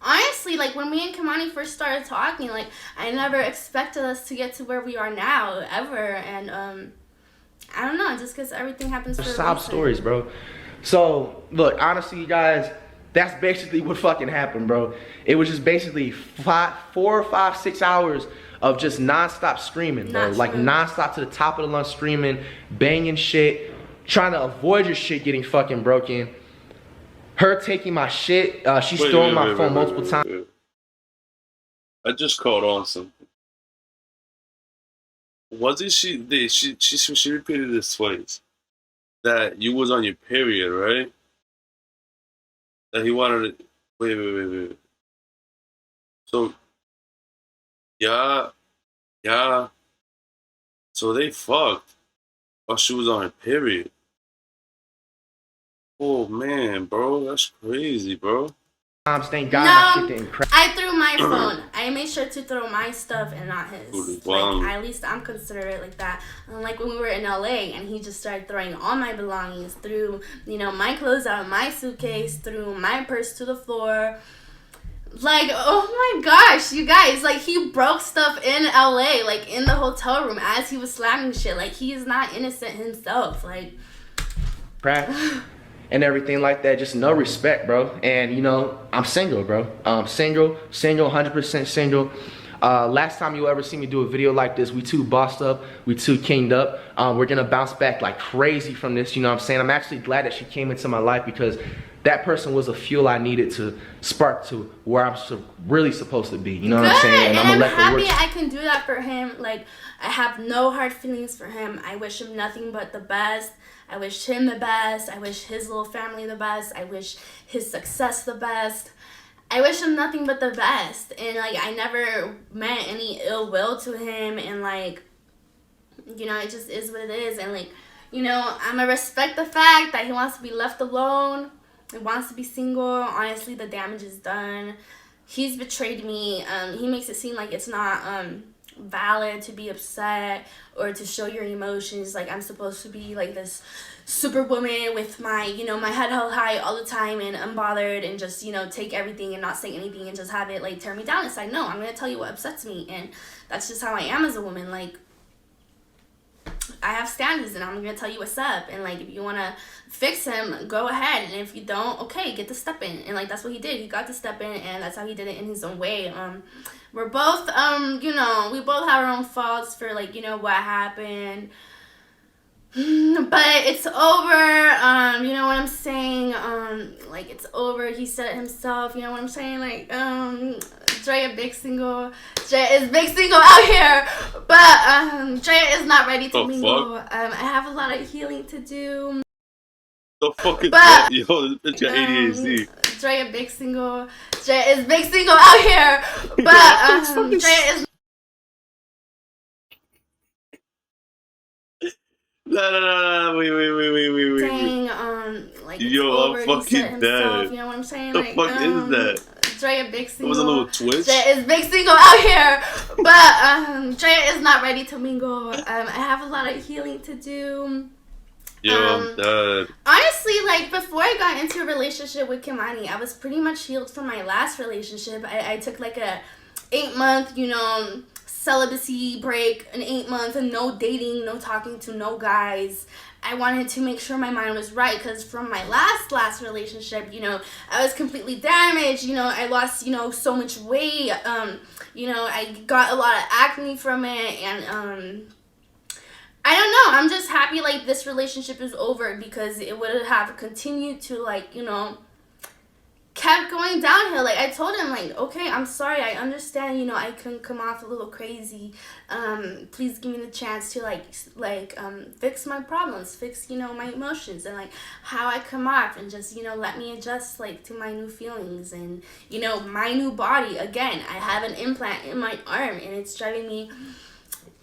honestly, like, when me and Kamani first started talking, like, I never expected us to get to where we are now, ever. And, I don't know, just because everything happens for a reason. Sob stories, bro. So, look, honestly, you guys, that's basically what fucking happened, bro. It was just basically 4, 5, 6 hours of just non-stop screaming, bro. Like, non-stop to the top of the lungs screaming, banging shit, trying to avoid your shit getting fucking broken. Her taking my shit, she stole my phone multiple times. I just caught on something. Wasn't she repeated this twice. That you was on your period, right? That he wanted to... Wait. So, yeah. So they fucked while she was on her period. Oh, man, bro. That's crazy, bro. Thank God my shit didn't crack. I threw my phone. I made sure to throw my stuff and not his. Like, at least I'm considerate like that. Like when we were in LA and he just started throwing all my belongings, threw, you know, my clothes out of my suitcase, threw my purse to the floor. Like, oh my gosh, you guys, like, he broke stuff in LA, like, in the hotel room as he was slamming shit. Like, he is not innocent himself. Like, crack. And everything like that, just no respect, bro. And you know, I'm single, bro. Single, 100% single. Last time you ever see me do a video like this, we too bossed up, we too kinged up. We're gonna bounce back like crazy from this, you know what I'm saying? I'm actually glad that she came into my life because that person was a fuel I needed to spark to where I'm really supposed to be, you know what I'm saying? And I'm happy I can do that for him. Like, I have no hard feelings for him. I wish him nothing but the best. I wish him the best. I wish his little family the best. I wish his success the best. I wish him nothing but the best. And, like, I never meant any ill will to him. And, like, you know, it just is what it is. And, like, you know, I'm going to respect the fact that he wants to be left alone. He wants to be single. Honestly, the damage is done. He's betrayed me. He makes it seem like it's not valid to be upset or to show your emotions. Like, I'm supposed to be like this superwoman with my, you know, my head held high all the time and unbothered and just, you know, take everything and not say anything and just have it, like, tear me down. It's like, no, I'm going to tell you what upsets me. And that's just how I am as a woman. Like, I have standards and I'm going to tell you what's up. And, like, if you want to fix him, go ahead. And if you don't, okay, get to step in. And, like, that's what he did. He got to step in and that's how he did it in his own way. We're both, you know, we both have our own faults for, like, you know, what happened. But it's over, you know what I'm saying? Like, it's over. He said it himself, you know what I'm saying? Like, Drea big single. Drea is big single out here. But, Drea is not ready to mingle. I have a lot of healing to do. The fuck is that? Yo, it's got ADHD. Drea big single. Drea is big single out here. But, Drea is... No, wait. Dang, like, yo, over. I'm fucking dead. You know what I'm saying? The like, fuck is that? Drea big single. It was a little twist. Drea is big single out here, but Drea is not ready to mingle. I have a lot of healing to do. I'm dead. Honestly, like, before I got into a relationship with Kimani, I was pretty much healed from my last relationship. I took like a 8-month, celibacy break, an 8 month, and no dating, no talking to no guys. I wanted to make sure my mind was right, because from my last relationship, I was completely damaged. I lost, so much weight. I got a lot of acne from it, and I don't know. I'm just happy like this relationship is over, because it would have continued to like, kept going downhill. Like I told him, like, okay, I'm sorry. I understand, I can come off a little crazy. Please give me the chance to fix my problems, fix, my emotions, and like how I come off, and just, let me adjust like to my new feelings and, my new body. Again, I have an implant in my arm, and it's driving me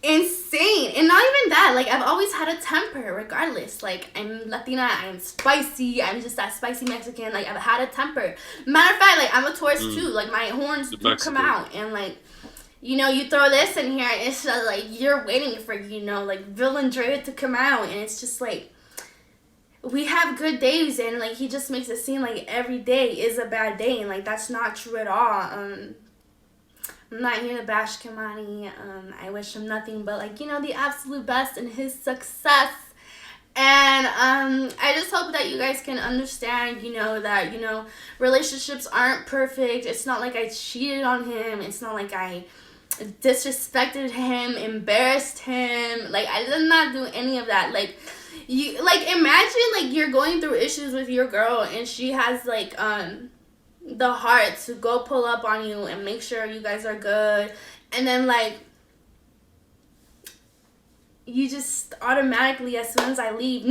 insane. And not even that, like I've always had a temper regardless. Like I'm Latina, I am spicy, I'm just that spicy Mexican. Like I've had a temper. Matter of fact, like I'm a Taurus too. Like my horns do come out, and like you throw this in here, and it's just like you're waiting for like villain Drea to come out, and it's just like we have good days, and like he just makes it seem like every day is a bad day, and like that's not true at all. I'm not here to bash Kimani. I wish him nothing but like, the absolute best in his success. And I just hope that you guys can understand, that, relationships aren't perfect. It's not like I cheated on him. It's not like I disrespected him, embarrassed him. Like I did not do any of that. Like imagine like you're going through issues with your girl, and she has like the heart to go pull up on you and make sure you guys are good, and then like you just automatically, as soon as I leave,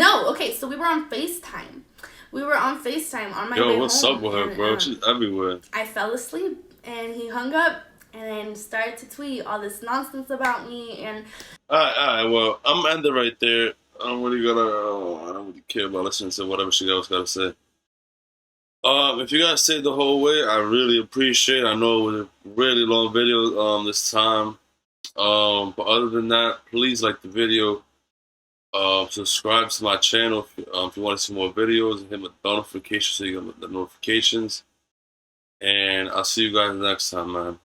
so we were on FaceTime on my way home. What's up with her, bro? She's everywhere. I fell asleep, and he hung up and then started to tweet all this nonsense about me. And alright, well, I'm ending right there. I don't really care about listening to whatever she else gotta say. If you guys stayed the whole way, I really appreciate it. I know it was a really long video this time. But other than that, please like the video. Subscribe to my channel if you want to see more videos, and hit the notifications so you get the notifications. And I'll see you guys next time, man.